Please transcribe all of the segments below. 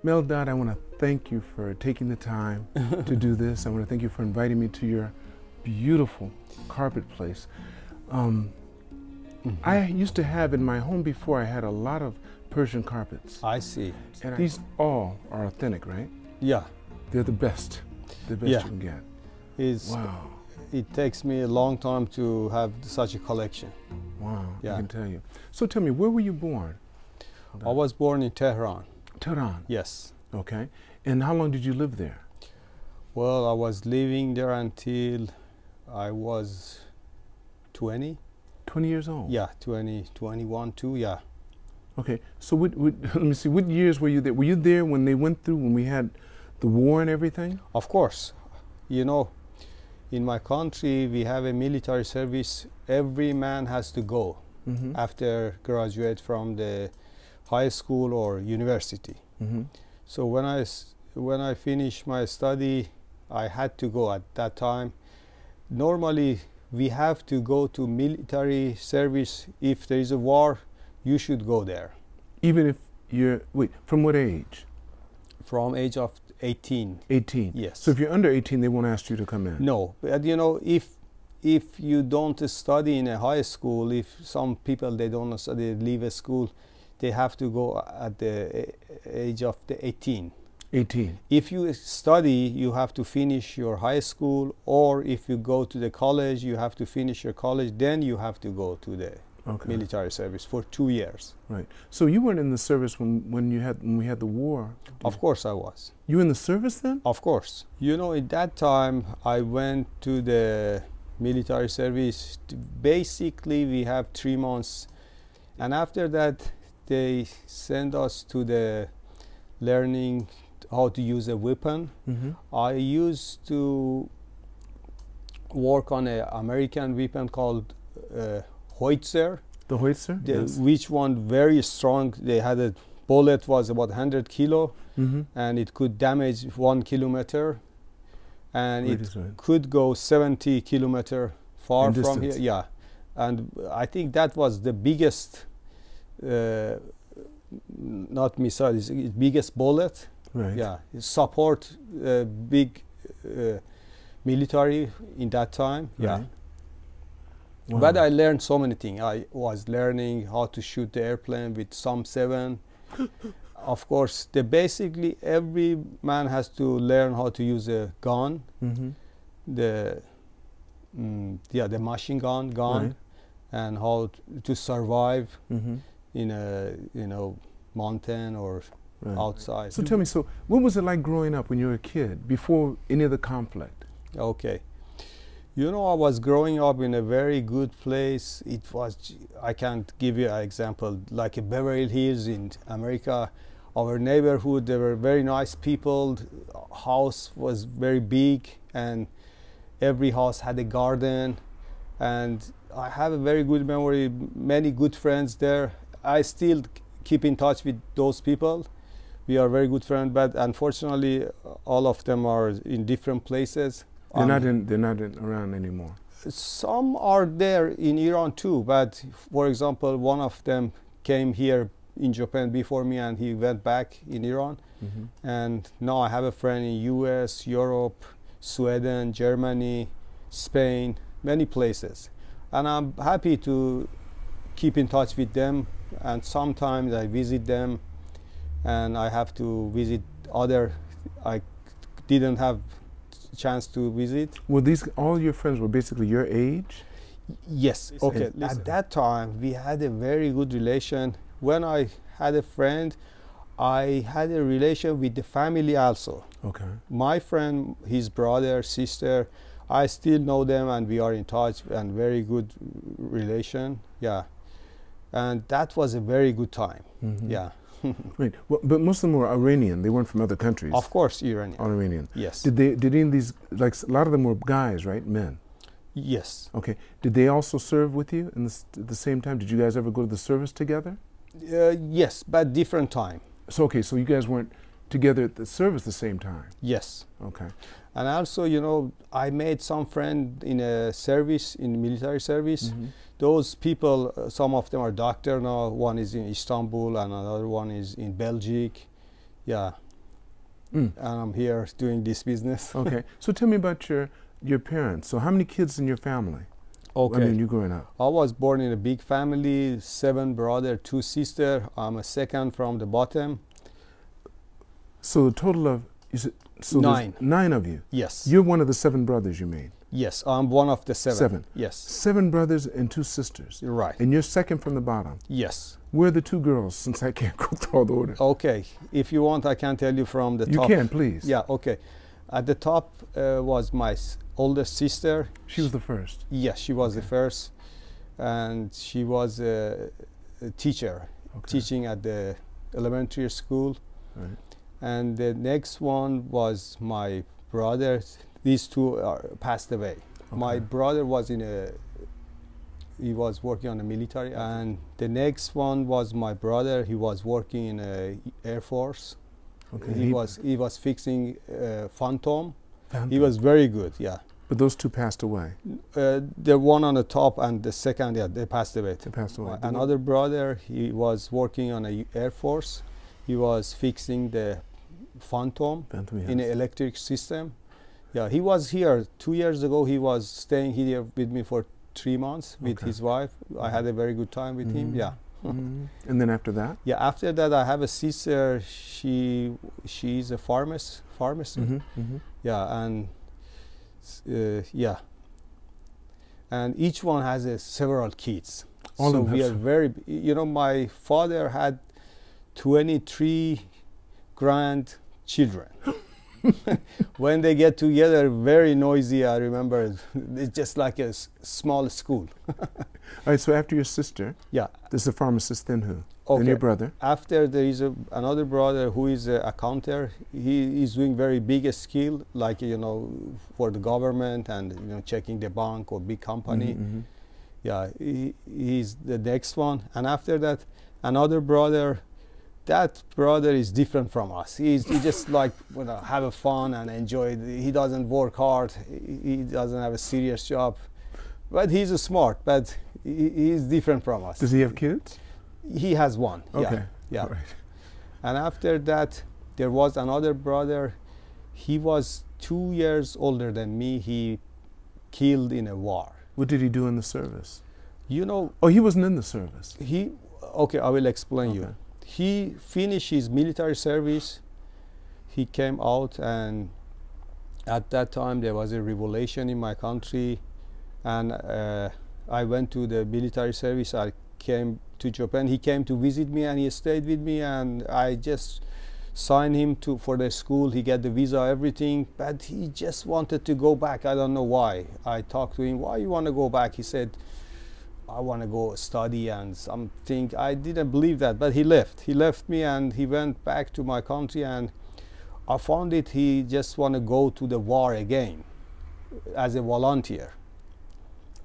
Mehrdad, I want to thank you for taking the time to do this. I want to thank you for inviting me to your beautiful carpet place. I used to have in my home before, I had a lot of Persian carpets. I see. And these all are authentic, right? Yeah. They're the best you can get. Wow. It takes me a long time to have such a collection. Wow, yeah. I can tell you. So tell me, where were you born? I was born in Tehran. Tehran? Yes. Okay. And how long did you live there? Well, I was living there until I was 20. 20 years old? Yeah, 20, 21 too, yeah. Okay, so let me see, what years were you there? Were you there when they went through, when we had the war and everything? Of course. You know, in my country, we have a military service. Every man has to go after graduate from the high school or university. So when I finished my study, I had to go at that time. Normally, we have to go to military service. If there is a war, you should go there. Even if you're, wait, from what age? From age of 18. 18? Yes. So if you're under 18, they won't ask you to come in? No, but you know, if you don't study in a high school, if some people, they don't study, leave a school, they have to go at the age of the 18. 18. If you study, you have to finish your high school, or if you go to the college, you have to finish your college, then you have to go to the military service for 2 years. Right. So you weren't in the service when we had the war? Of course I was. You were in the service then? Of course. You know, at that time, I went to the military service. Basically, we have 3 months. And after that, they send us to the learning how to use a weapon. I used to work on an American weapon called Hoitzer. The Hoitzer? Yes. Which one very strong. They had a bullet was about 100 kilo and it could damage 1 kilometer, and it could go 70 kilometer far from here. Yeah, and I think that was the biggest not missile, it's biggest bullet. Right. Yeah, support big military in that time. Right. Yeah. Wow. But I learned so many things. I was learning how to shoot the airplane with SAM-7. Of course, basically every man has to learn how to use a gun, the machine gun, right. and how to survive in a mountain or outside. So tell me, so what was it like growing up when you were a kid, before any of the conflict? Okay. You know, I was growing up in a very good place. It was, I can't give you an example, like a Beverly Hills in America. Our neighborhood, they were very nice people. House was very big, and every house had a garden. And I have a very good memory, many good friends there. I still keep in touch with those people. We are very good friends, but unfortunately, all of them are in different places. They're not around anymore. Some are there in Iran too, but for example, one of them came here in Japan before me, and he went back in Iran. And now I have a friend in US, Europe, Sweden, Germany, Spain, many places. And I'm happy to keep in touch with them, and sometimes I visit them, and I have to visit other I didn't have chance to visit. Well, all your friends were basically your age? Yes. Okay. At that time, we had a very good relation. When I had a friend, I had a relation with the family also. Okay. My friend, his brother, sister, I still know them, and we are in touch, and very good relation. Yeah. And that was a very good time. Yeah. Right. Well, but most of them were Iranian. They weren't from other countries. Of course, Iranian. All Iranian. Yes. Did any of these, like a lot of them were guys, right? Men. Yes. Okay. Did they also serve with you in at the same time? Did you guys ever go to the service together? Yes, but different time. So, okay, so you guys weren't together at the service the same time? Yes. Okay. And also, you know, I made some friend in a service, in military service. Mm-hmm. Those people, some of them are doctor now. One is in Istanbul and another one is in Belgium. Yeah. And I'm here doing this business. Okay. So tell me about your parents. So how many kids in your family? Okay. I mean, you growing up. I was born in a big family, 7 brothers, 2 sisters. I'm a second from the bottom. So the total of, is it, so 9. 9 of you? Yes. You're one of the 7 brothers you made? Yes, I'm one of the 7. 7. Yes. 7 brothers and 2 sisters? Right. And you're second from the bottom? Yes. Where are the 2 girls, since I can't go through all the order? Okay. If you want, I can tell you from the top. You can, please. Yeah, okay. At the top was my older sister. She was the first? Yes, she was the first. And she was a teacher, teaching at the elementary school. Right. And the next one was my brother. These 2 passed away. My brother was he was working on the military, and the next one was my brother. He was working in the Air Force. Okay. He was fixing Phantom. He was very good, yeah. But those 2 passed away? The one on the top and the second, yeah, they passed away. They passed away. Another brother, he was working on the Air Force. He was fixing the Phantom, yes. in an electric system. Yeah, he was here 2 years ago. He was staying here with me for 3 months with his wife. I had a very good time with him. Yeah. And then after that? Yeah. After that, I have a sister. She's a pharmacist. Yeah, and yeah, and each one has several kids. All so of them we are very. You know, my father had 23 grandchildren. When they get together, very noisy. I remember it's just like a small school. All right, so after your sister, yeah, there's a pharmacist, then who? Okay. Then your brother? After there is another brother who is an accountant. He is doing very big skill, like, you know, for the government and, you know, checking the bank or big company. Yeah, he's the next one. And after that, another brother. That brother is different from us. He just like, you know, have a fun and enjoy. He doesn't work hard. He doesn't have a serious job, but he's smart. But he's different from us. Does he have kids? He has 1. Okay. Yeah. All right. And after that, there was another brother. He was 2 years older than me. He killed in a war. What did he do in the service? You know. Oh, he wasn't in the service. Okay, I will explain you. He finished his military service. He came out, and at that time there was a revolution in my country, and I went to the military service. I came to Japan. He came to visit me, and he stayed with me, and I just signed him for the school. He got the visa, everything, but he just wanted to go back. I don't know why. I talked to him, why you want to go back? He said, I want to go study and something. I didn't believe that, but he left. He left me, and he went back to my country, and I found it he just want to go to the war again as a volunteer.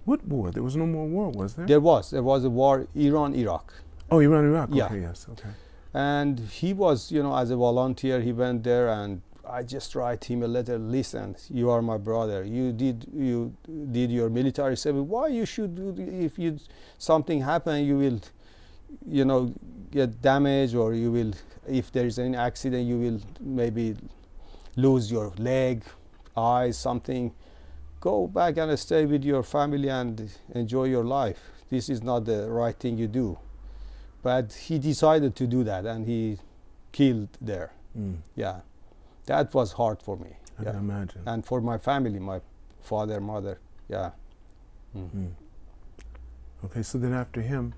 What war? There was no more war, was there? There was a war, Iran-Iraq. Oh, Iran-Iraq. Yeah. Okay, yes, okay. And he was, you know, as a volunteer, he went there, and I just write him a letter. Listen, you are my brother. You did your military service. Why you should do? If something happen, you will, you know, get damaged, or you will, if there is any accident, you will maybe lose your leg, eyes, something. Go back and stay with your family and enjoy your life. This is not the right thing you do. But he decided to do that, and he killed there. Yeah. That was hard for me. I can imagine. And for my family, my father, mother, yeah. Okay, so then after him?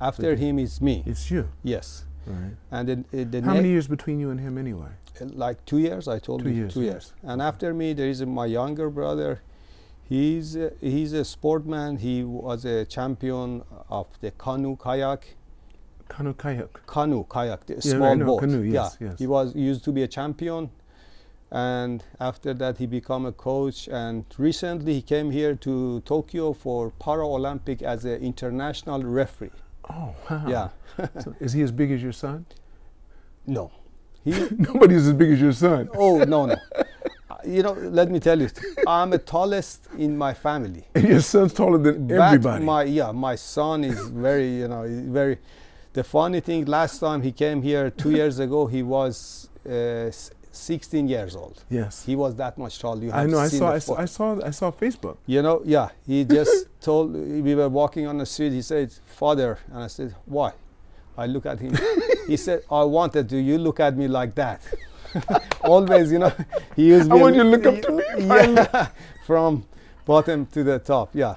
After him is me. It's you? Yes. Right. And the how many years between you and him anyway? Like 2 years, I told you. 2 years. And after me, there is my younger brother. He's a sportsman. He was a champion of the canoe kayak. Canoe kayak. Kayak, the Yeah, small I know, boat. canoe, yes, yeah, yes. he used to be a champion, and after that he became a coach. And recently he came here to Tokyo for Paralympic as an international referee. Oh, wow. Yeah. So is he as big as your son? No, he. Nobody's as big as your son. Oh no no. You know, let me tell you, I'm the tallest in my family. And your son's taller than But everybody. my son is very, you know, very. The funny thing, last time he came here 2 years ago, he was 16 years old. Yes. He was that much tall. You have I know. I seen saw. the I saw. photo. I saw Facebook. You know, yeah. He just told. We were walking on the street. He said, "Father," and I said, "Why?" I look at him. He said, "I wanted to. You look at me like that." Always, you know, he used I me. want you to look up to me. Yeah, from bottom to the top. Yeah,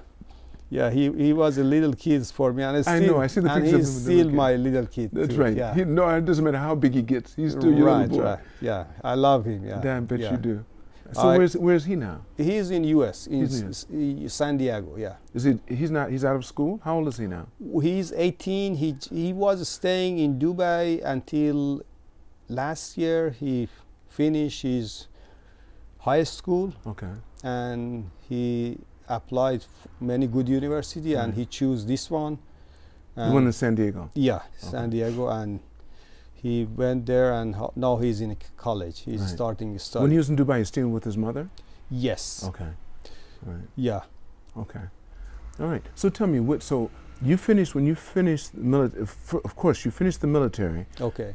yeah. He was a little kid for me, and I know. I see the and pictures of he's him with the still little kid. my little kid. That's too. right. Yeah. No, it doesn't matter how big he gets. He's still your little Right, boy. right. Yeah, I love him. Yeah. Damn, bet yeah. you do. So where's he now? He's in U.S. in He's San Diego. Yeah. Is he? He's not. He's out of school. How old is he now? He's 18. He was staying in Dubai until last year. He finished his high school, Okay. and he applied many good university, and he chose this one. The one in San Diego. Yeah, San Diego, and he went there, and now he's in college. He's Right. starting to study. When he was in Dubai, he's staying with his mother. Yes. Okay. Right. Yeah. Okay. All right. So tell me, what? So you finished when you finished the military. Of course, you finished the military. Okay.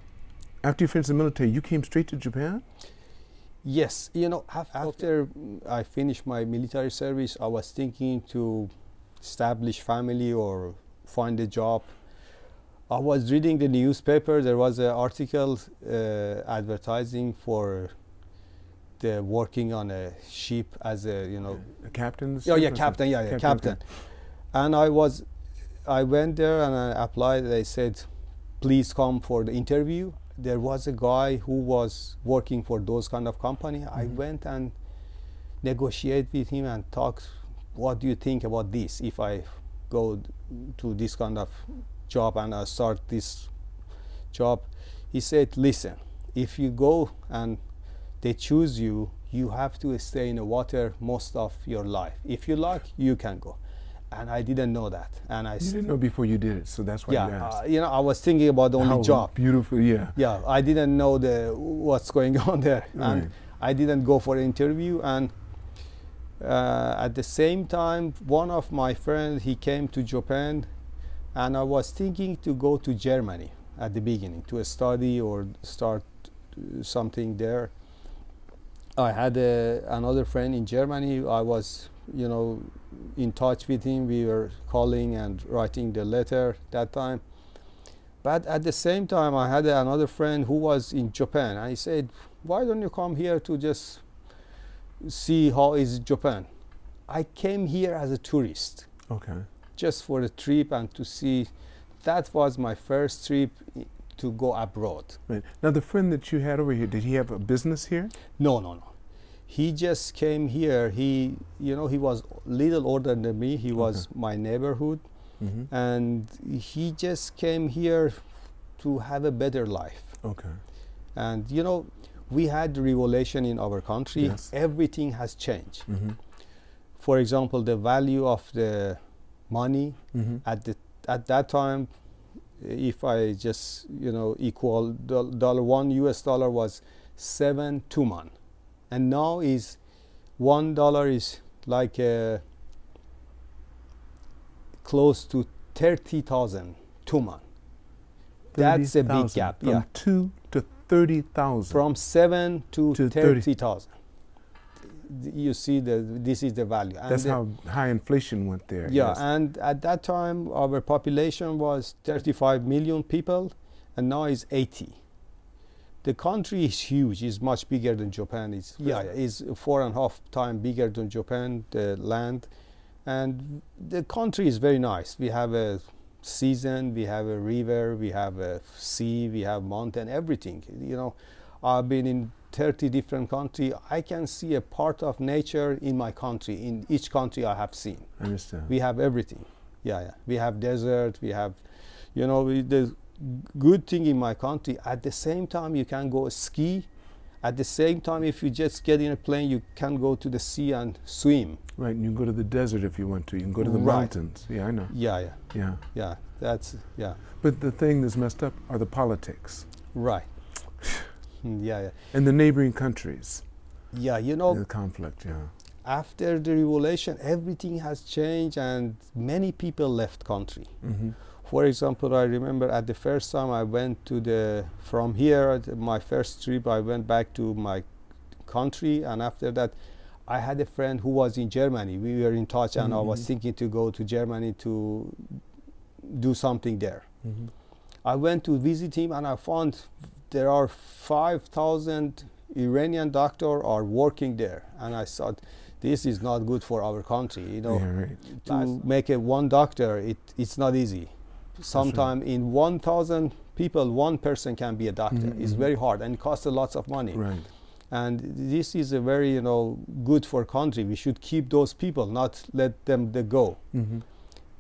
After you finished the military, you came straight to Japan. Yes. You know, after I finished my military service, I was thinking to establish family or find a job. I was reading the newspaper. There was an article advertising for the working on a ship as a, you know. A captain. Oh yeah, captain. Yeah, captain. And I went there and I applied. They said, please come for the interview. There was a guy who was working for those kind of company. I went and negotiated with him and talked. What do you think about this? If I go to this kind of job and I start this job, he said, listen, if you go and they choose you, you have to stay in the water most of your life. If you like, you can go. And I didn't know that. And I You didn't know before you did it, so that's why you asked. you know, I was thinking about the only job. Beautiful, yeah. Yeah, I didn't know what's going on there, and Right. I didn't go for an interview. And at the same time, one of my friends, he came to Japan, and I was thinking to go to Germany at the beginning to study or start something there. I had another friend in Germany. I was, you know, in touch with him. We were calling and writing the letter that time. But at the same time, I had another friend who was in Japan. And he said, why don't you come here to just see how is Japan? I came here as a tourist, Okay. just for a trip and to see. That was my first trip to go abroad. Right. Now, the friend that you had over here, did he have a business here? No, no, no. He just came here. He, you know, he was little older than me. He was my neighborhood. And he just came here to have a better life. Okay. And you know, we had revolution in our country. Yes. Everything has changed. For example, the value of the money at that time, if I just, you know, equal $1 US was 7 tuman, and now is $1 is like close to 30,000 tuman. That's a big gap. From Yeah, 2 to 30,000. from 7 to 30. 30,000. You see, this is the value. And That's how high inflation went there. yeah, yes. and at that time our population was 35 million people, and now is 80. The country is huge. It's much bigger than Japan. It's it's 4.5 times bigger than Japan. The land, and the country is very nice. We have a season, we have a river, we have a sea, we have mountain, everything. You know, I've been in 30 different countries. I can see a part of nature in my country. In each country I have seen. I understand. We have everything. Yeah, yeah. We have desert. We have, you know, good thing in my country. At the same time, you can go ski. At the same time, if you just get in a plane, you can go to the sea and swim. Right, and you can go to the desert if you want to. You can go to the Right. mountains. Yeah, I know. Yeah. Yeah. That's, yeah. But the thing that's messed up are the politics. Right. Yeah. And the neighboring countries. Yeah, The conflict, yeah. after the revolution, everything has changed and many people left country. Mm-hmm. For example, I remember at the first time I went to from here, my first trip, I went back to my country, and after that, I had a friend who was in Germany. We were in touch, and I was thinking to go to Germany to do something there. Mm-hmm. I went to visit him, and I found there are 5,000 Iranian doctors are working there, and I thought, this is not good for our country. Yeah, right. To make one doctor, it's not easy. Sometimes in 1,000 people, one person can be a doctor. It's very hard, and it costs a lot of money. Right. And this is a very, good for country. We should keep those people, not let them go. Mm-hmm.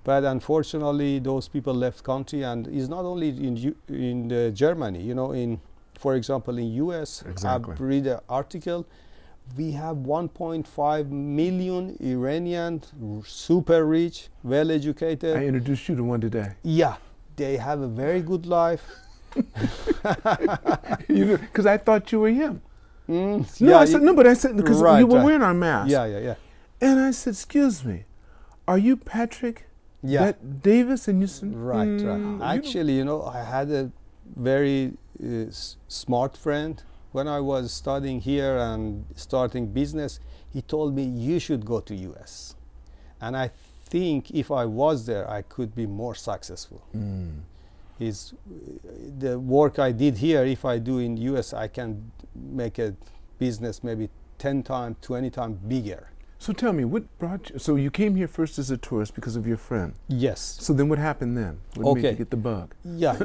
But unfortunately, those people left country, and it's not only in Germany. For example, in U.S., Exactly. I've read an article. We have 1.5 million Iranian, super rich, well-educated. I introduced you to one today. Yeah, they have a very good life. Because I thought you were him. No, yeah, I said, no, but I said, because right, we were right. wearing our masks. Yeah. And I said, excuse me, are you Patrick Davis? And you said, Right. Actually, I had a very smart friend. When I was studying here and starting business, he told me, you should go to US. And I think if I was there, I could be more successful. The work I did here, if I do in US, I can make a business maybe 10 times, 20 times bigger. So tell me, what brought you? So you came here first as a tourist because of your friend. Yes. So then what happened then? What made you get the bug? Yeah,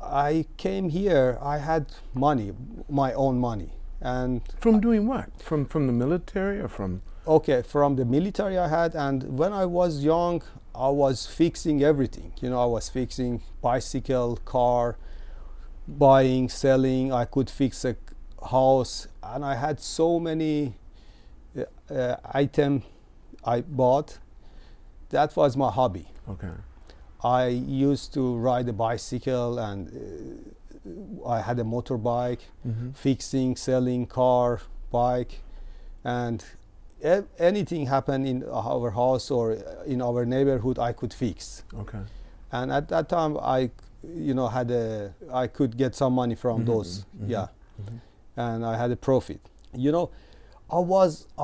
I came here, I had money, my own money. And from doing what? From the military or from? Okay, from the military I had, and when I was young, I was fixing everything. I was fixing bicycle, car, buying, selling. I could fix a house, and I had so many items I bought. That was my hobby. Okay. I used to ride a bicycle, and I had a motorbike, fixing, selling car, bike, and anything happened in our house or in our neighborhood, I could fix. Okay. And at that time, I could get some money from those. And I had a profit. I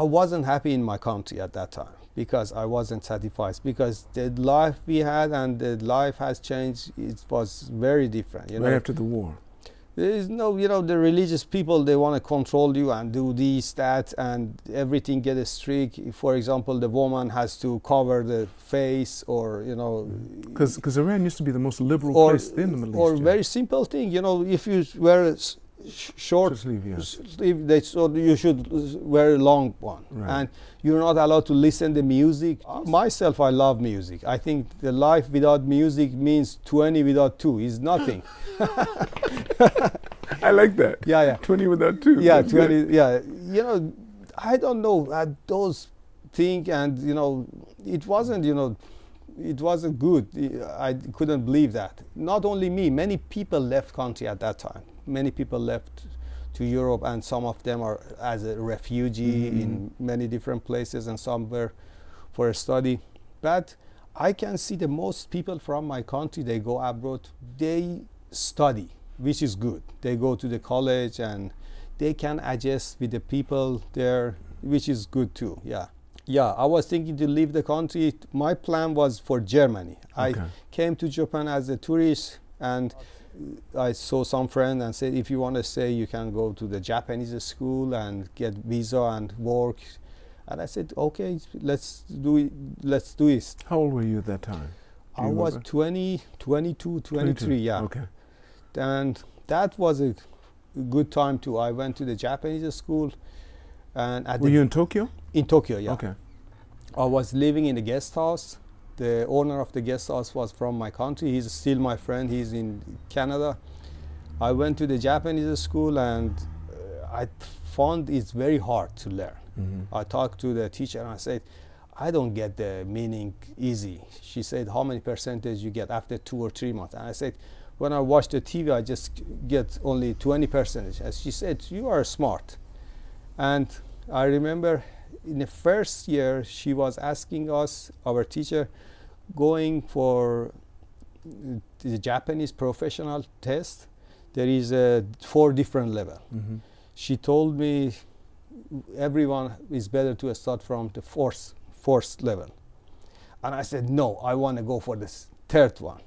wasn't happy in my country at that time because I wasn't satisfied, because the life we had and the life has changed. It was very different. Right after the war. There is no, the religious people, they want to control you and do this, that, and everything get strict. For example, the woman has to cover the face, or, Because Iran used to be the most liberal place in the Middle East. Or very simple thing, if you wear short sleeve, so you should wear a long one. Right. And you're not allowed to listen to music. Myself, I love music. I think the life without music means 20 without 2 is nothing. I like that. Yeah. 20 without 2. Yeah, 20. Yeah, I don't know those things, and it wasn't. It wasn't good. I couldn't believe that. Not only me, many people left country at that time. Many people left to Europe, and some of them are as a refugee in many different places, and some were for a study. But I can see the most people from my country, they go abroad, they study, which is good. They go to the college and they can adjust with the people there, which is good too. Yeah, I was thinking to leave the country. My plan was for Germany. I came to Japan as a tourist, and I saw some friend and said, if you want to stay, you can go to the Japanese school and get visa and work. And I said, okay, let's do it. How old were you at that time? I was 20, 22, 23, yeah. Okay. And that was a good time too. I went to the Japanese school. And were you in Tokyo? In Tokyo, yeah. Okay. I was living in a guest house, the owner of the guest house was from my country. He's still my friend. He's in Canada. I went to the Japanese school, and I found it's very hard to learn. I talked to the teacher and I said, I don't get the meaning easy. She said, how many percentage you get after 2 or 3 months? And I said, when I watch the TV, I just get only 20%. And she said, you are smart. And I remember in the first year, she was asking us, our teacher, going for the Japanese professional test. There is 4 different levels. She told me everyone is better to start from the fourth level. And I said, no, I want to go for this 3rd one.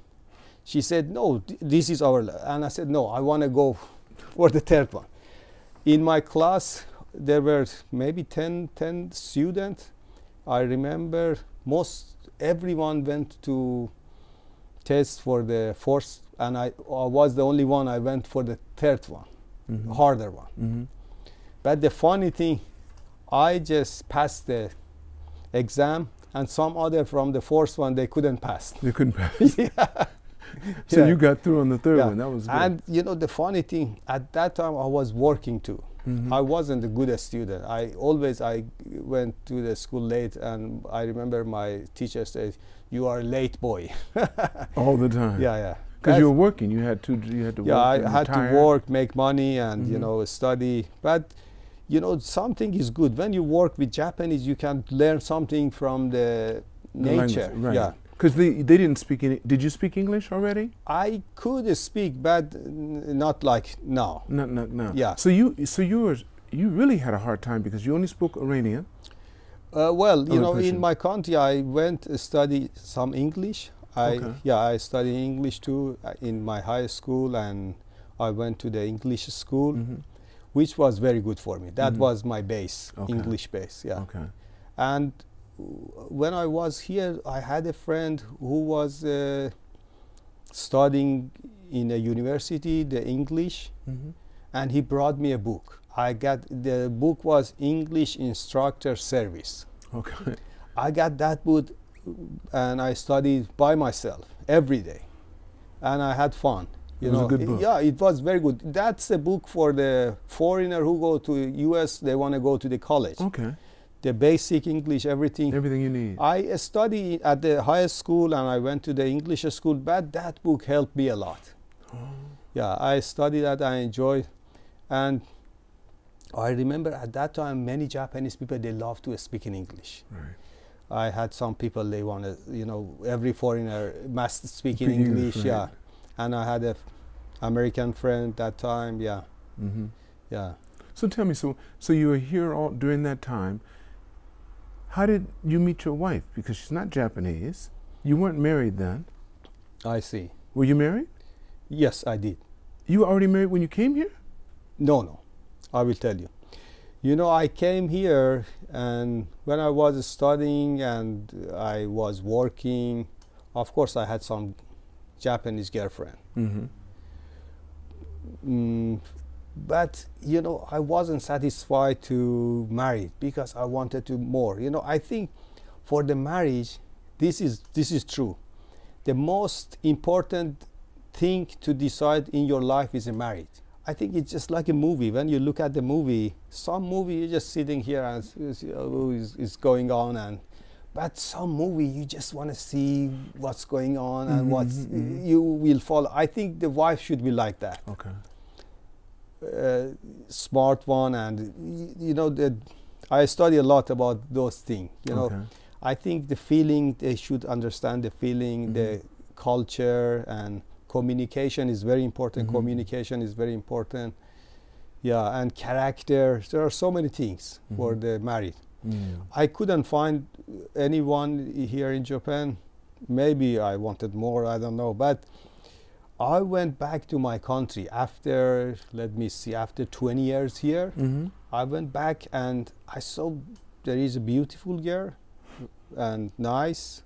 She said, no, this is our level. And I said, no, I want to go for the 3rd one. In my class, there were maybe 10 students. I remember everyone went to test for the 4th, and I was the only one. I went for the 3rd one, harder one. But the funny thing, I just passed the exam, and some other from the 4th one, they couldn't pass. You couldn't pass. Yeah. So you got through on the 3rd one. That was good. And you know, the funny thing, at that time I was working too. I wasn't the good student. I went to the school late, and I remember my teacher said, "You are a late boy." All the time. Yeah. Because you were working, you had to work. Yeah, I had to work, make money, and you know, study. But you know, something is good when you work with Japanese. You can learn something from the nature. Language, right. Yeah. Because they didn't speak any. Did you speak English already? I could speak, but not like now. No. Yeah. So you really had a hard time because you only spoke Iranian. Well, you know, Persian. in my country, I went to study some English. I studied English too in my high school, and I went to the English school, which was very good for me. That was my base, English base. Yeah. Okay. And when I was here, I had a friend who was studying in a university, the English, and he brought me a book. The book was English Instructor Service. Okay. I got that book, and I studied by myself every day, and I had fun. It was a good book. Yeah, it was very good. That's a book for the foreigner who go to US. They want to go to the college. Okay. The basic English, everything. Everything you need. I studied at the high school, and I went to the English school, but that book helped me a lot. Yeah, I studied that, I enjoyed. And I remember at that time, many Japanese people, they love to speak in English. Right. I had some people, they want to, you know, every foreigner must speak in English, right. yeah. And I had an American friend that time, yeah. Yeah. So tell me, so you were here all during that time. How did you meet your wife? Because she's not Japanese. You weren't married then. I see. Were you married? Yes, I did. You were already married when you came here? No. I will tell you. You know, I came here, and when I was studying and I was working, of course I had some Japanese girlfriend. But you know, I wasn't satisfied to marry because I wanted to more. You know, I think for the marriage, this is true. The most important thing to decide in your life is a marriage. I think it's just like a movie. When you look at the movie, some movie you're just sitting here and is going on, but some movie you just want to see what's going on and you will follow. I think the wife should be like that. Okay. Smart one, and you know, I study a lot about those things. You know, I think the feeling, they should understand the feeling, the culture, and communication is very important. Communication is very important. Yeah, and character. There are so many things for the married. I couldn't find anyone here in Japan. Maybe I wanted more, I don't know. But I went back to my country after, let me see, after 20 years here. I went back and I saw there is a beautiful girl and nice.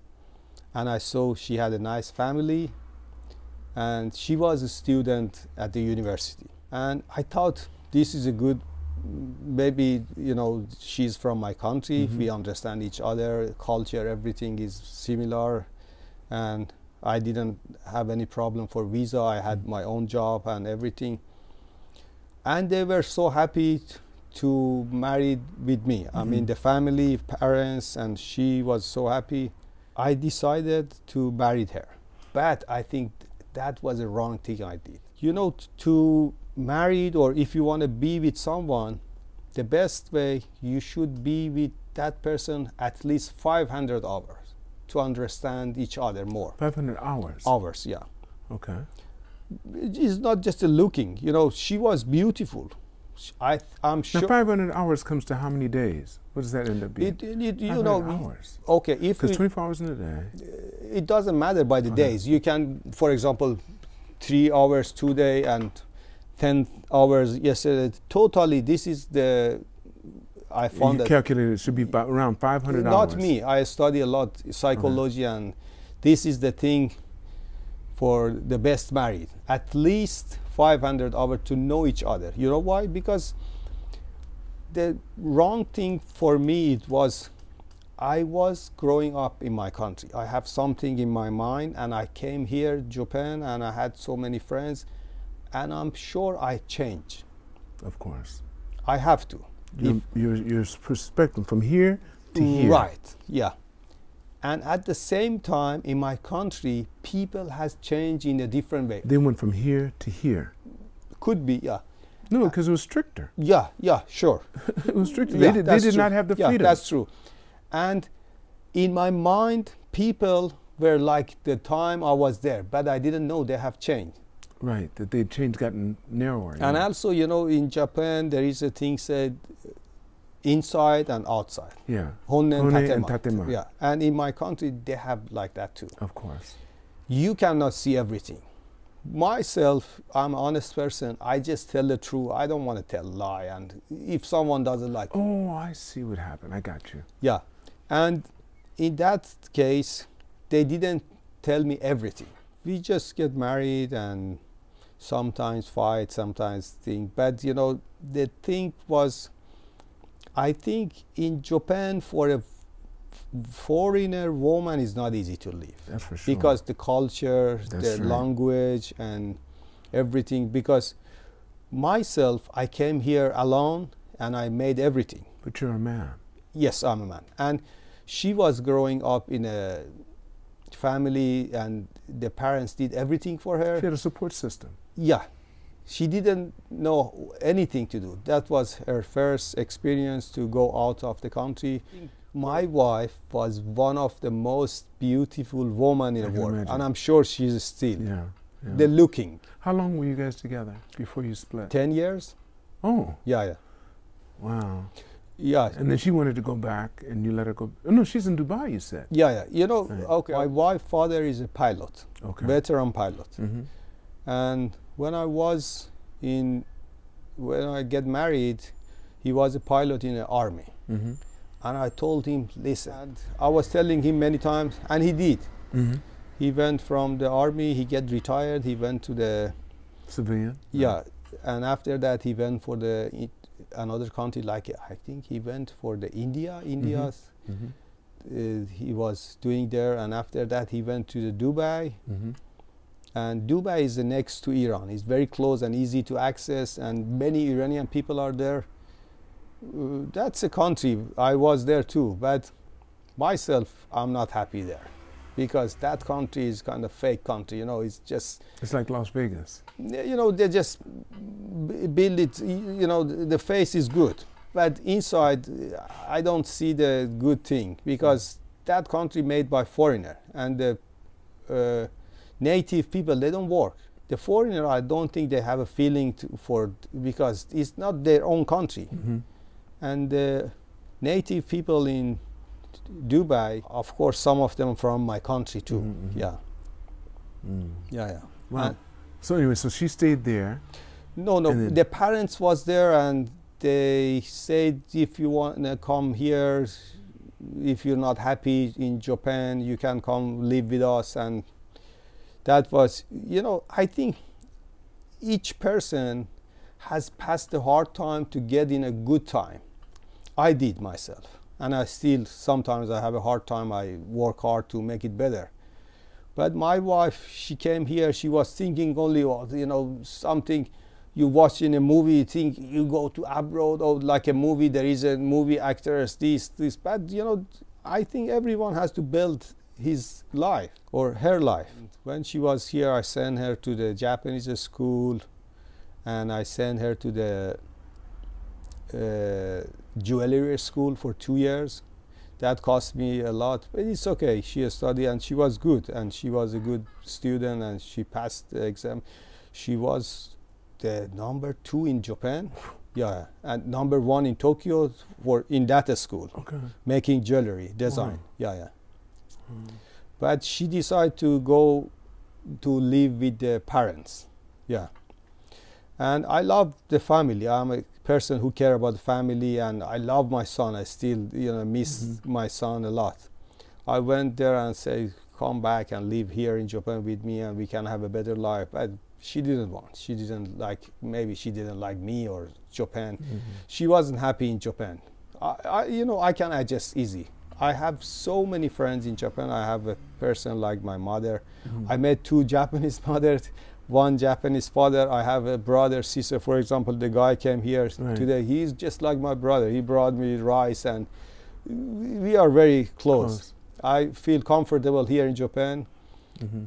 And I saw she had a nice family. And she was a student at the university. And I thought this is a good, maybe, you know, she's from my country. If we understand each other, culture, everything is similar. and I didn't have any problem for visa. I had my own job and everything, and they were so happy to marry with me. I mean, the family, parents, and she was so happy. I decided to marry her, but I think that was a wrong thing I did. You know, to marry, or if you want to be with someone, the best way, you should be with that person at least 500 hours to understand each other more. 500 hours? Hours, yeah. Okay. It's not just a looking. You know, she was beautiful. I'm sure. Now 500 hours comes to how many days? What does that end up being? You know, hours. Okay, if because 24 hours in a day. It doesn't matter by the days. You can, for example, 3 hours today and 10 hours yesterday. Totally, this is the. I found you that calculated it should be about around 500 hours. Not me. I study a lot psychology, and this is the thing for the best married. At least 500 hours to know each other. You know why? Because the wrong thing for me, it was, I was growing up in my country. I have something in my mind, and I came here, Japan, and I had so many friends, and I'm sure I changed. Of course. I have to. Your perspective from here to here. Right, yeah. And at the same time, in my country, people has changed in a different way. They went from here to here. Could be, yeah. No, because it was stricter. Yeah, sure. It was stricter. Yeah, they did not have the freedom. Yeah, that's true. And in my mind, people were like the time I was there, but I didn't know they have changed. Right, that they'd changed, gotten narrower. And also, you know, in Japan, there is a thing said inside and outside. Yeah. Honne and tatema. tatema. Yeah. And in my country, they have like that too. Of course. You cannot see everything. Myself, I'm an honest person. I just tell the truth. I don't want to tell lie. And if someone doesn't like it. Oh, I see what happened. I got you. Yeah. And in that case, they didn't tell me everything. We just get married and sometimes fight, sometimes think. But, you know, the thing was, I think in Japan, for a foreigner woman, is not easy to live. That's for sure. Because the culture, the language, and everything. Because myself, I came here alone and I made everything. But you're a man. Yes, I'm a man. And she was growing up in a family, and the parents did everything for her. She had a support system. Yeah. She didn't know anything to do. That was her first experience to go out of the country. My wife was one of the most beautiful women in the world. Imagine. And I'm sure she's still. Yeah. The looking. How long were you guys together before you split? 10 years. Oh. Yeah. Wow. Yeah. And then she wanted to go back and you let her go. Oh, no, she's in Dubai, you said. Yeah. You know, Right. okay. My wife's father is a pilot. Okay. Veteran pilot. Mm-hmm. And when I get married, he was a pilot in the army. Mm-hmm. And I told him, listen, and I was telling him many times, and he did. Mm-hmm. He went from the army, he get retired, he went to the civilian. Yeah, and after that he went for another country, like I think he went for the India's. Mm-hmm. He was doing there, and after that he went to the Dubai. Mm-hmm. And Dubai is the next to Iran. It's very close and easy to access, and many Iranian people are there. That's a country. I was there too, but myself, I'm not happy there, because that country is kind of fake country. You know, it's like Las Vegas. You know, they just build it. You know, the face is good, but inside, I don't see the good thing, because that country made by foreigner, and the native people, they don't work. The foreigner, I don't think they have a feeling because it's not their own country. Mm-hmm. And the native people in Dubai, of course, some of them from my country too. Mm-hmm. Yeah. Mm. Yeah. Wow. So anyway, so she stayed there. No. The parents was there, and they said, if you want to come here, if you're not happy in Japan, you can come live with us. And that was, you know, I think each person has passed a hard time to get in a good time. I did myself, and I still sometimes I have a hard time. I work hard to make it better, But my wife, she came here, she was thinking only about, you know, something you watch in a movie, you think you go to abroad, or like a movie, there is a movie actors, this. But, you know, I think everyone has to build his life or her life. When she was here, I sent her to the Japanese school, and I sent her to the jewelry school for 2 years. That cost me a lot, but it's okay. She studied and she was good, and she was a good student, and she passed the exam. She was the number 2 in Japan, yeah, and number 1 in Tokyo for in that school, Okay. making jewelry design. Wow. Yeah. But she decided to go to live with the parents, yeah. And I love the family. I'm a person who care about the family, and I love my son. I still, you know, miss my son a lot. I went there and said, come back and live here in Japan with me, and we can have a better life. But she didn't want. She didn't like. Maybe she didn't like me or Japan. She wasn't happy in Japan. You know, I can adjust easy. I have so many friends in Japan. I have a person like my mother. I met 2 Japanese mothers, 1 Japanese father. I have a brother, sister. For example, the guy came here today. He's just like my brother. He brought me rice, and we are very close. I feel comfortable here in Japan,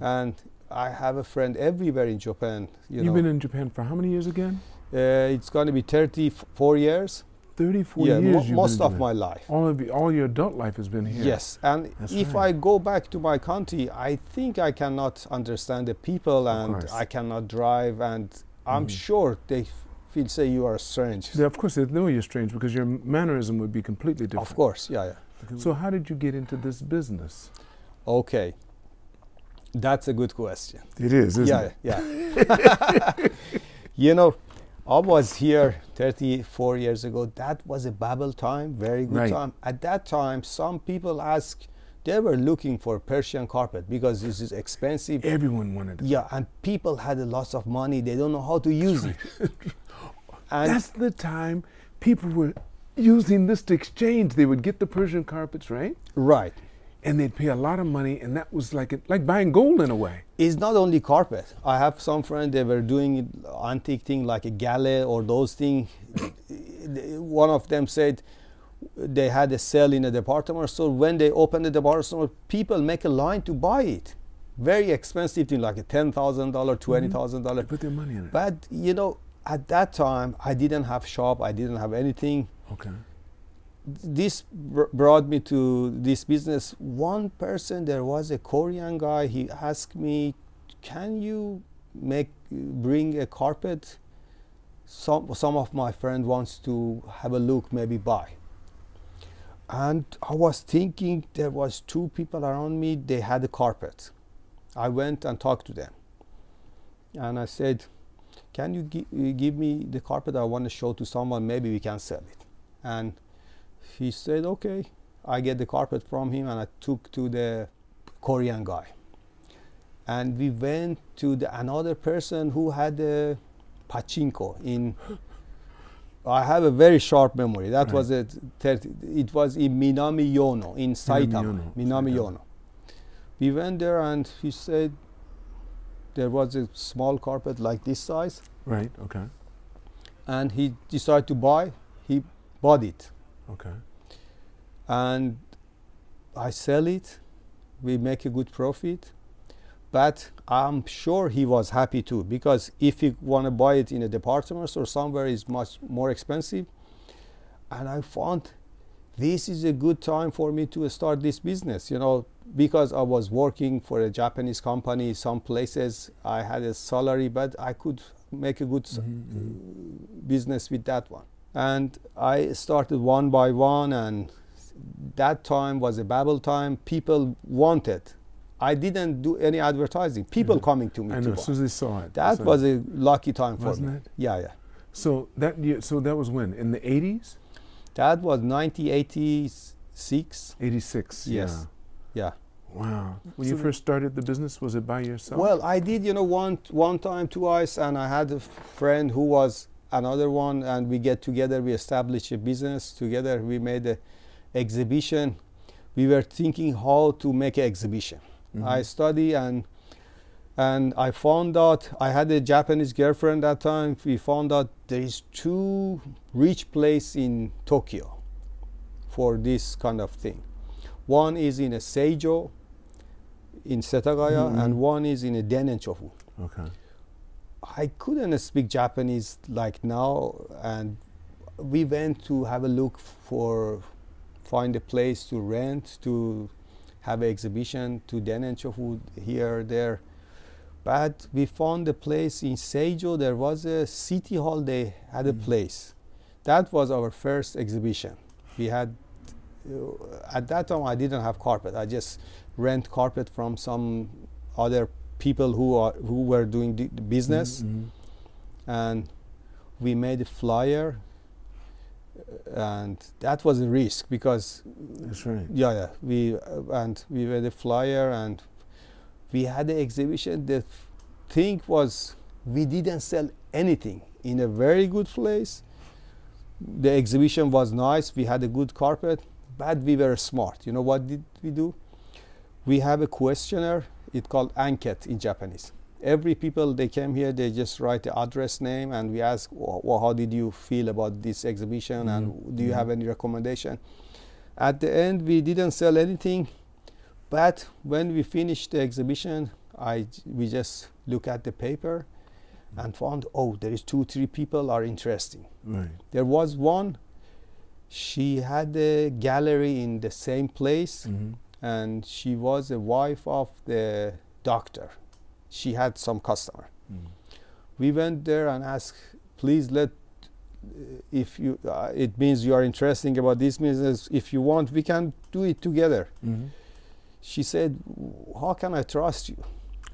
and I have a friend everywhere in Japan. You've been in Japan for how many years again? It's going to be 34 years. 34 yeah, years. Most of my life. All your adult life has been here. Yes, and if I go back to my country, I think I cannot understand the people, and I cannot drive, and I'm sure they feel say you are strange. Yeah, of course they know you're strange because your mannerism would be completely different. Of course, yeah. So how did you get into this business? Okay, that's a good question. It is, isn't it? Yeah. You know, I was here 34 years ago. That was a bubble time, very good time. At that time, some people asked, they were looking for Persian carpet because this is expensive. Everyone wanted it. Yeah, and people had a lot of money. They don't know how to use it. And that's the time people were using this to exchange. They would get the Persian carpets, right? Right. And they'd pay a lot of money, and that was like buying gold in a way. It's not only carpet. I have some friends, they were doing antique thing like a galley or those things. One of them said they had a sale in a department store. When they opened the department store, people make a line to buy it. Very expensive thing, like a $10,000, $20,000. Put their money in it. But you know, at that time, I didn't have shop. I didn't have anything. Okay. This brought me to this business. One person, there was a Korean guy, he asked me, can you bring a carpet? Some of my friend wants to have a look, maybe buy. And I was thinking, there was 2 people around me, they had a carpet. I went and talked to them. And I said, can you give me the carpet? I want to show to someone, maybe we can sell it. And he said, okay. I get the carpet from him, and I took to the Korean guy. And we went to another person who had a pachinko in. I have a very sharp memory. That was it was in Minami Yono, in Saitama. Minami Yono. We went there, and he said there was a small carpet like this size. Right, okay. And he decided to buy. He bought it. Okay. And I sell it. We make a good profit. But I'm sure he was happy too, because if you want to buy it in a department store somewhere, it's much more expensive. And I found this is a good time for me to start this business, you know, because I was working for a Japanese company. Some places I had a salary, but I could make a good business with that one. And I started one by one, and that time was a bubble time. People wanted. I didn't do any advertising. People coming to me. I know, as soon as they saw it. That was a lucky time for me. Wasn't it? Yeah, yeah. So that was when? In the 80s? That was 1986. 86, yes. Yeah. Wow. When you first started the business, was it by yourself? Well, I did, you know, one time, twice, and I had a friend who was another one, and we get together, we established a business together, we made an exhibition. We were thinking how to make an exhibition. I study, and I found out I had a Japanese girlfriend at that time. We found out there is two rich places in Tokyo for this kind of thing. One is in a Seijo in Setagaya, and one is in a Denenchofu. Okay. I couldn't speak Japanese like now, and we went to have a look for find a place to rent, to have an exhibition, to Denenchofu here, there. But we found a place in Seijo. There was a city hall. They had a place. That was our first exhibition. We had, at that time, I didn't have carpet. I just rent carpet from some other people who were doing the business. And we made a flyer. And that was a risk because, that's right. Yeah. We made a flyer, and we had the exhibition. The thing was, we didn't sell anything in a very good place. The exhibition was nice. We had a good carpet, but we were smart. You know what did we do? We have a questionnaire. It's called anket in Japanese. Every people they came here, they just write the address, name, and we ask, well, how did you feel about this exhibition, and do you have any recommendation? At the end, we didn't sell anything, but when we finished the exhibition, we just look at the paper and found, there is 2-3 people are interesting. Right. There was one, she had a gallery in the same place, and she was a wife of the doctor. She had some customer. We went there and asked, please if you, it means you are interested about this business. If you want, we can do it together. She said, how can I trust you?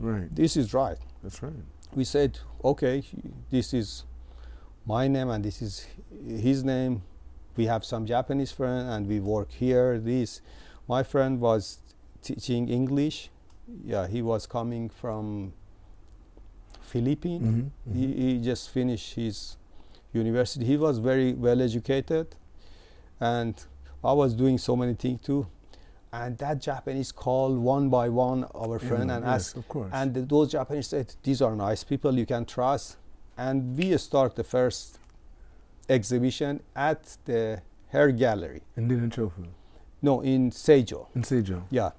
Right. This is right. That's right. We said, okay, this is my name and this is his name. We have some Japanese friend and we work here. My friend was teaching English. Yeah, he was coming from Philippines. He just finished his university. He was very well educated, and I was doing so many things too. And that Japanese called one by one our friend and asked, of course. and those Japanese said, these are nice people you can trust. And we start the first exhibition at the hair gallery. In Denenchofu? No, in Seijo. In Seijo? Yeah.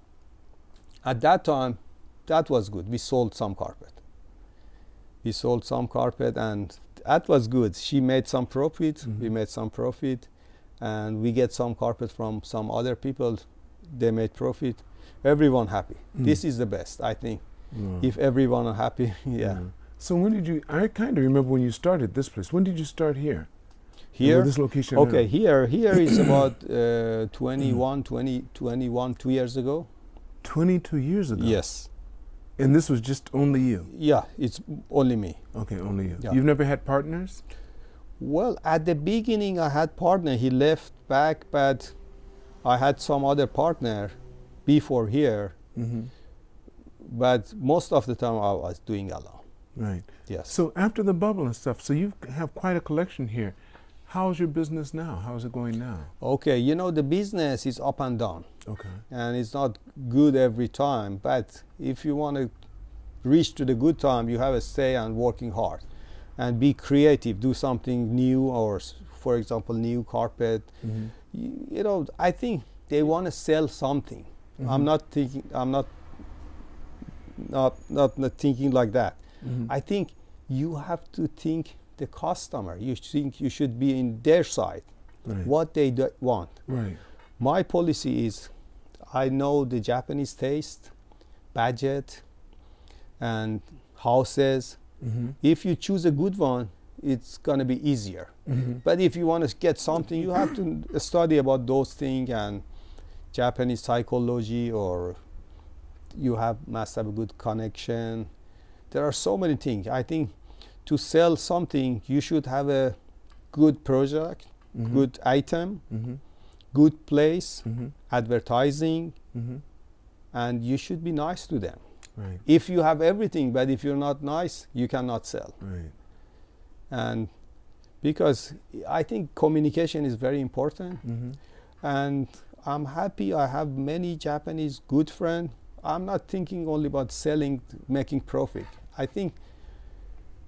At that time, that was good. We sold some carpet. And that was good. She made some profit. We made some profit, and we get some carpet from some other people. They made profit. Everyone happy. This is the best, I think. If everyone are happy, yeah. So when did you? I kind of remember when you started this place. When did you start here? Here, this location. Okay, here is about 2 years ago. 22 years ago? Yes. And this was just only you? Yeah, it's only me. Okay, only you. Yeah. You've never had partners? Well, at the beginning I had partner. He left back, but I had some other partner before here. But most of the time I was doing alone. Right. Yes. So after the bubble and stuff, so you have quite a collection here. How's your business now? How's it going now? Okay, you know, the business is up and down. Okay. And it's not good every time, but if you want to reach to the good time, you have to stay and working hard and be creative, do something new, or for example, new carpet. You know, I think they want to sell something. I'm not thinking like that. I think you have to think the customer. You think you should be in their side, what they want. Right. My policy is, I know the Japanese taste, budget, and houses. If you choose a good one, it's going to be easier. But if you want to get something, you have to study about those things and Japanese psychology, or you must have a good connection. There are so many things. I think to sell something, you should have a good project, good item, good place, advertising, and you should be nice to them. Right. If you have everything, but if you're not nice, you cannot sell. Right. And because I think communication is very important, and I'm happy I have many Japanese good friends. I'm not thinking only about selling, making profit. I think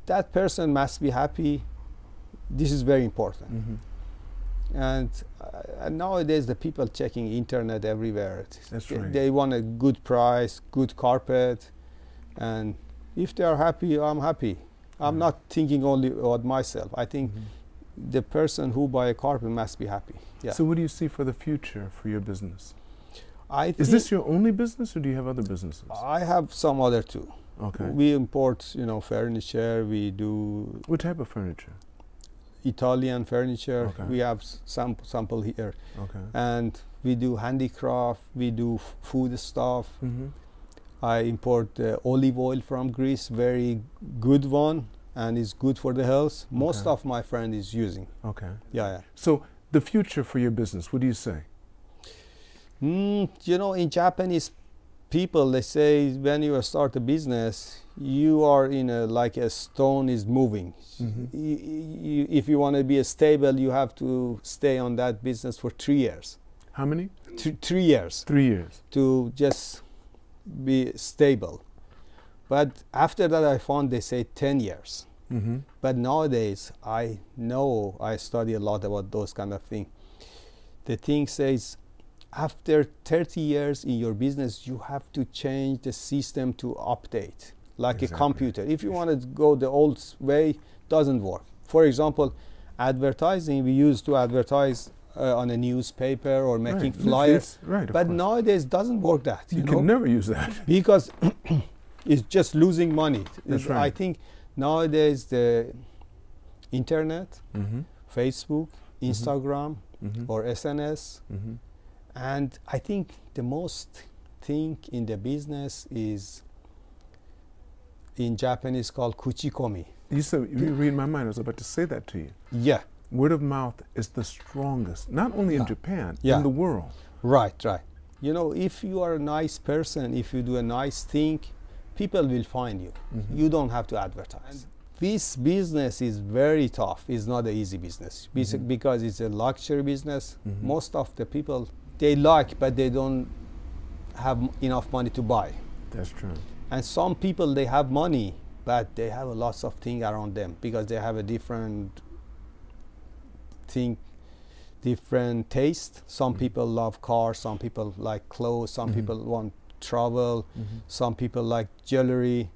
that person must be happy. This is very important. And nowadays the people checking internet everywhere. That's right. They want a good price, good carpet, and if they are happy, I'm happy. I'm not thinking only about myself. I think the person who buy a carpet must be happy. Yeah. So what do you see for the future for your business? Is this your only business, or do you have other businesses? I have some other too. Okay. We import, furniture. We do What type of furniture? Italian furniture. Okay. We have some sample here. Okay. And we do handicraft. We do food stuff. I import olive oil from Greece, very good one, and it's good for the health. Most of my friend is using. Okay. Yeah. So the future for your business, what do you say? In Japanese people, they say when you start a business, you are in like a stone is moving. If you want to be stable, you have to stay on that business for 3 years. How many? 3 years. 3 years. To just be stable. But after that, I found they say 10 years. But nowadays, I study a lot about those kind of things. The thing says, after 30 years in your business, you have to change the system to update, like a computer. If you want to go the old way, doesn't work. For example, advertising, we used to advertise on a newspaper or making flyers. But nowadays, doesn't work that. You can never use that. Because it's just losing money. That's right. I think nowadays the internet, Facebook, Instagram, or SNS, and I think the most thing in the business is in Japanese called kuchikomi. You said, you read my mind. I was about to say that to you. Yeah. Word of mouth is the strongest, not only in Japan, in the world. Right. If you are a nice person, if you do a nice thing, people will find you. You don't have to advertise. This business is very tough. It's not an easy business because it's a luxury business. Most of the people, they like, but they don't have enough money to buy. That's true. And some people, they have money, but they have lots of things around them because they have a different taste. Some people love cars, some people like clothes, some people want travel, some people like jewelry,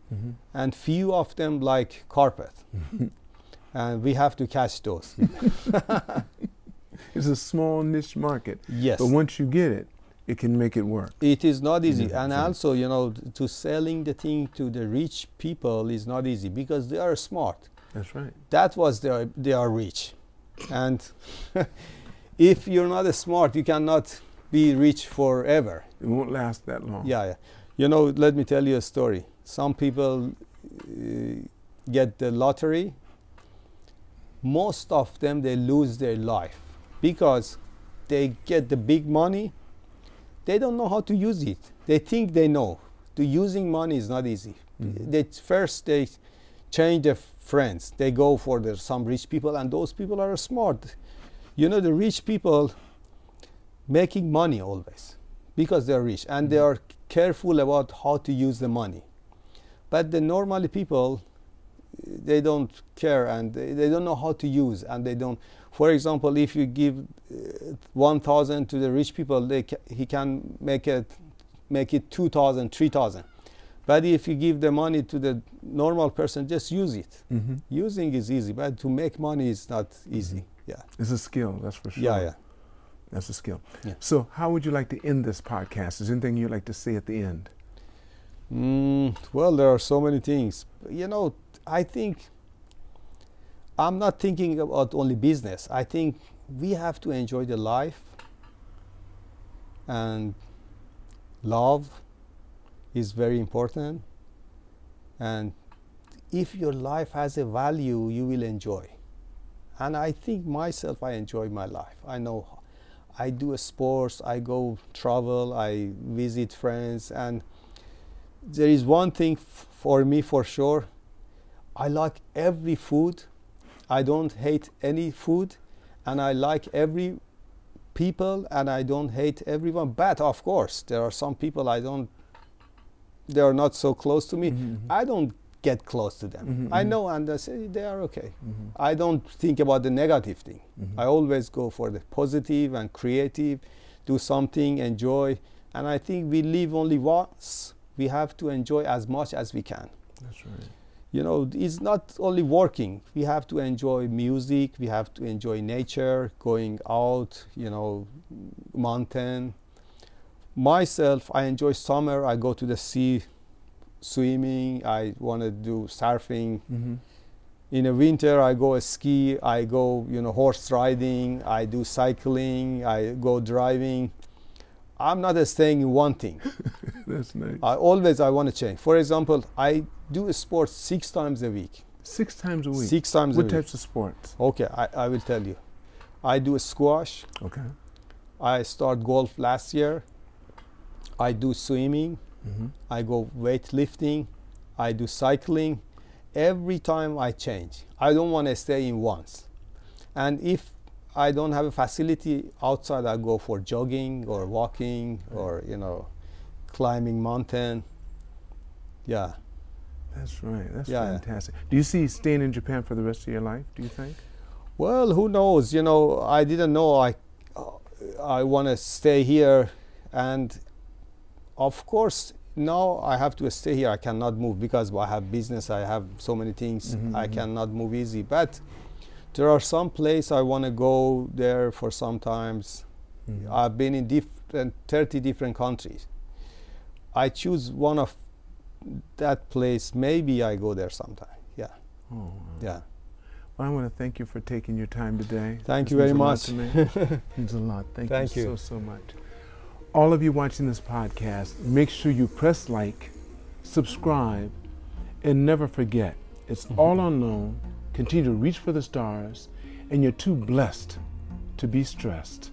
and few of them like carpet. And we have to catch those. It's a small niche market. Yes. But once you get it, it can make it work. It is not easy. And also, to selling the thing to the rich people is not easy because they are smart. That's right. They are rich. And if you're not smart, you cannot be rich forever. It won't last that long. Yeah. Let me tell you a story. Some people get the lottery. Most of them, they lose their life because they get the big money. They don't know how to use it. They think they know. Using money is not easy. First, they change their friends. They go for some rich people, and those people are smart. The rich people making money always because they're rich and they are careful about how to use the money. But the normal people, they don't care and they don't know how to use, and they don't. For example, if you give 1,000 to the rich people, he can make it 2,000, 3,000. But if you give the money to the normal person, just use it. Using is easy, but to make money is not easy. Yeah, it's a skill, that's for sure. Yeah. That's a skill. Yeah. So how would you like to end this podcast? Is there anything you'd like to say at the end? Well, there are so many things. I think I'm not thinking about only business. I think we have to enjoy the life, and love is very important. And if your life has a value, you will enjoy. And I think myself, I enjoy my life. I know I do sports, I go travel, I visit friends, and there is one thing for me for sure. I like every food. I don't hate any food, and I like every people, and I don't hate everyone. But of course, there are some people I don't they are not so close to me, I don't get close to them. I know, and I say they are okay. I don't think about the negative thing. I always go for the positive and creative, do something, enjoy. And I think we live only once. We have to enjoy as much as we can. That's right. You know, it's not only working. We have to enjoy music. We have to enjoy nature, going out, you know, mountain. Myself, I enjoy summer. I go to the sea, swimming. I want to do surfing. In the winter, I go ski. I go, you know, horse riding. I do cycling. I go driving. I'm not staying in one thing. That's nice. I want to change. For example, I do sports 6 times a week. 6 times a week? 6 times a week. What types of sports? Okay, I will tell you. I do squash. Okay. I start golf last year. I do swimming. I go weightlifting. I do cycling. Every time I change. I don't want to stay in once. And if I don't have a facility outside, I go for jogging or walking or, you know, climbing mountain. Yeah. That's right. That's fantastic. Do you see staying in Japan for the rest of your life, do you think? Well, who knows? You know, I didn't know I want to stay here. And of course, now I have to stay here. I cannot move because I have business. I have so many things. I cannot move easy. But there are some places I want to go there for some times. I've been in 30 different countries. I choose one of that place. Maybe I go there sometime. Yeah. Oh, wow. Yeah. Well, I want to thank you for taking your time today. Thank you very much. It means a lot. Thank you so much. All of you watching this podcast, make sure you press like, subscribe, and never forget, it's all unknown. Continue to reach for the stars, and you're too blessed to be stressed.